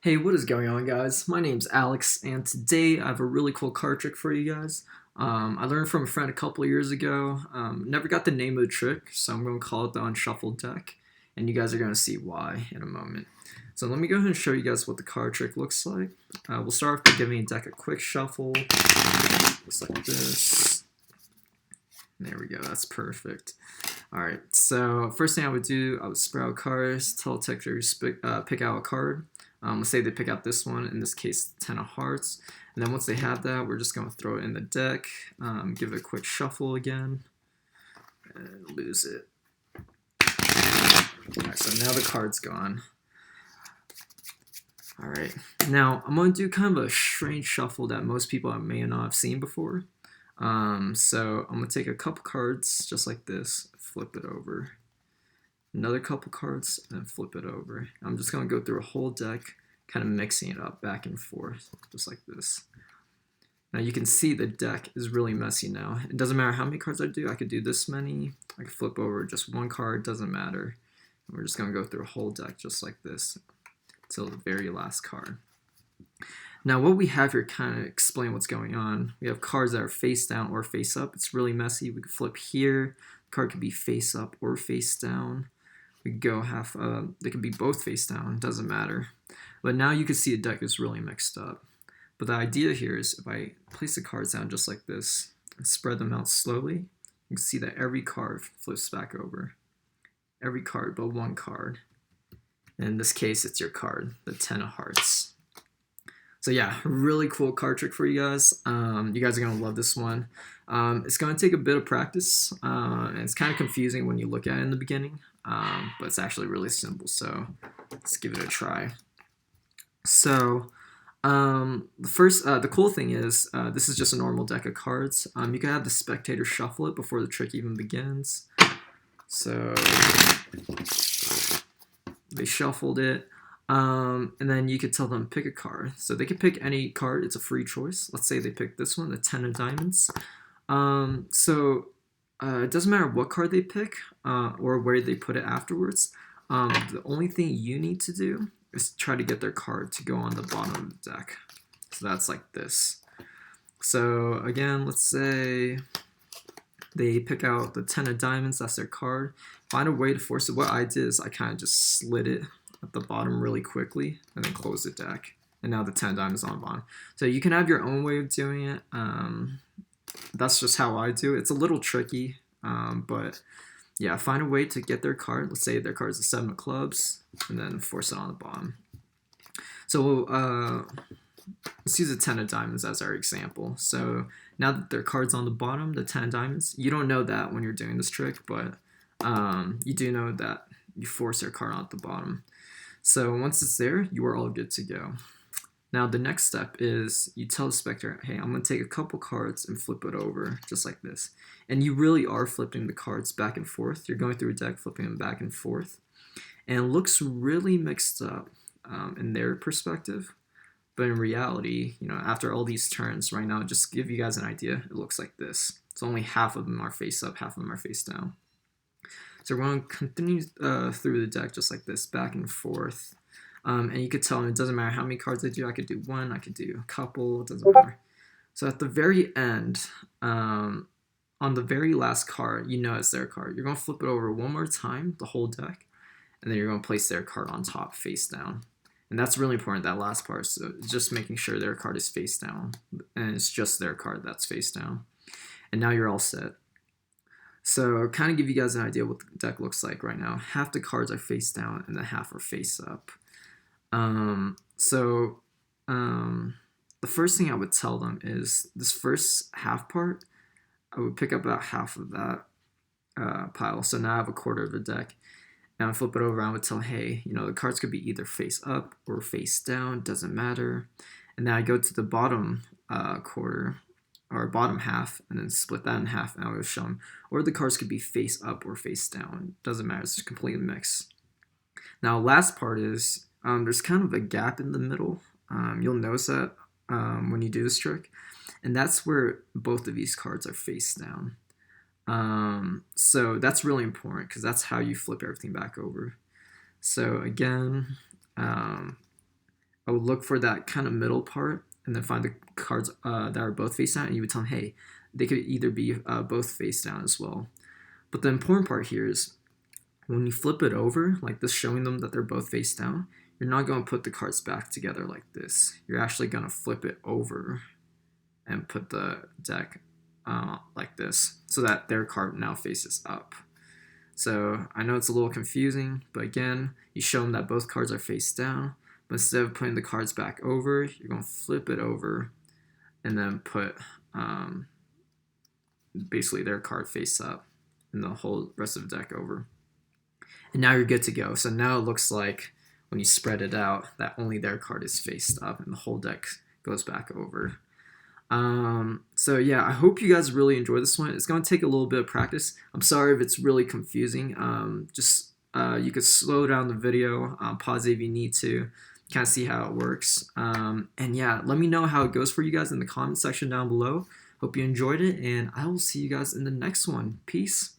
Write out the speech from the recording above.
Hey, what is going on, guys? My name's Alex, and today I have a really cool card trick for you guys. I learned from a friend a couple of years ago. Never got the name of the trick, so I'm going to call it the Unshuffled deck, and you guys are going to see why in a moment. So let me go ahead and show you guys what the card trick looks like. We'll start off by giving a deck a quick shuffle, just like this. There we go, that's perfect. Alright, so first thing I would do, I would spread out cards, tell the tech to pick out a card. Let's say they pick out this one, in this case, 10 of hearts. And then once they have that, we're just going to throw it in the deck, give it a quick shuffle again, and lose it. Alright, so now the card's gone. Alright, now I'm going to do kind of a strange shuffle that most people may not have seen before. So I'm going to take a couple cards, just like this, flip it over. Another couple cards, and then flip it over. I'm just going to go through a whole deck, kind of mixing it up back and forth, just like this. Now you can see the deck is really messy now. It doesn't matter how many cards I do. I could do this many. I could flip over just one card, doesn't matter. And we're just going to go through a whole deck just like this until the very last card. Now what we have here kind of explain what's going on. We have cards that are face down or face up. It's really messy. We could flip here. The card could be face up or face down. We could go they could be both face down, doesn't matter. But now you can see the deck is really mixed up. But the idea here is if I place the cards down just like this and spread them out slowly, you can see that every card flips back over. Every card but one card. And in this case, it's your card, the 10 of hearts. So yeah, really cool card trick for you guys. You guys are going to love this one. It's going to take a bit of practice, and it's kind of confusing when you look at it in the beginning, but it's actually really simple, so let's give it a try. So the cool thing is this is just a normal deck of cards. You can have the spectator shuffle it before the trick even begins. So they shuffled it. And then you could tell them pick a card. So they could pick any card. It's a free choice. Let's say they pick this one, the 10 of diamonds. It doesn't matter what card they pick or where they put it afterwards. The only thing you need to do is try to get their card to go on the bottom of the deck. So that's like this. So again, let's say they pick out the 10 of diamonds. That's their card. Find a way to force it. What I did is I kind of just slid it at the bottom really quickly and then close the deck, and now the 10 diamonds on the bottom. So you can have your own way of doing it. That's just how I do it. It's a little tricky, but yeah, find a way to get their card. Let's say their card is a 7 of clubs, and then force it on the bottom. So let's use the 10 of diamonds as our example. So now that their card's on the bottom, the 10 of diamonds, you don't know that when you're doing this trick, but you do know that you force their card on at the bottom. So once it's there, you are all good to go. Now the next step is you tell the spectator, hey, I'm going to take a couple cards and flip it over just like this. And you really are flipping the cards back and forth. You're going through a deck, flipping them back and forth. And it looks really mixed up in their perspective. But in reality, after all these turns right now, just to give you guys an idea, it looks like this. So only half of them are face up, half of them are face down. So we're going to continue through the deck just like this, back and forth. And you could tell them it doesn't matter how many cards I do. I could do one, I could do a couple, it doesn't matter. So at the very end, on the very last card, you know it's their card. You're going to flip it over one more time, the whole deck, and then you're going to place their card on top, face down. And that's really important, that last part. So just making sure their card is face down, and it's just their card that's face down. And now you're all set. So kind of give you guys an idea what the deck looks like right now. Half the cards are face down and then half are face up. The first thing I would tell them is this first half part, I would pick up about half of that pile. So now I have a quarter of the deck. Now I flip it over, I would tell, hey, the cards could be either face up or face down, doesn't matter. And then I go to the bottom quarter, or bottom half, and then split that in half, and I would show them. Or the cards could be face up or face down. It doesn't matter, it's just completely mixed. Now, last part is, there's kind of a gap in the middle. You'll notice that when you do this trick. And that's where both of these cards are face down. So that's really important, because that's how you flip everything back over. So again, I would look for that kind of middle part and then find the cards that are both face down, and you would tell them, hey, they could either be both face down as well. But the important part here is when you flip it over, like this, showing them that they're both face down, you're not going to put the cards back together like this. You're actually going to flip it over and put the deck like this so that their card now faces up. So I know it's a little confusing, but again, you show them that both cards are face down, but instead of putting the cards back over, you're going to flip it over and then put basically their card face up and the whole rest of the deck over. And now you're good to go. So now it looks like when you spread it out that only their card is faced up and the whole deck goes back over. So yeah, I hope you guys really enjoy this one. It's going to take a little bit of practice. I'm sorry if it's really confusing. You could slow down the video, pause it if you need to, kind of see how it works. And yeah, let me know how it goes for you guys in the comment section down below. Hope you enjoyed it, and I will see you guys in the next one. Peace.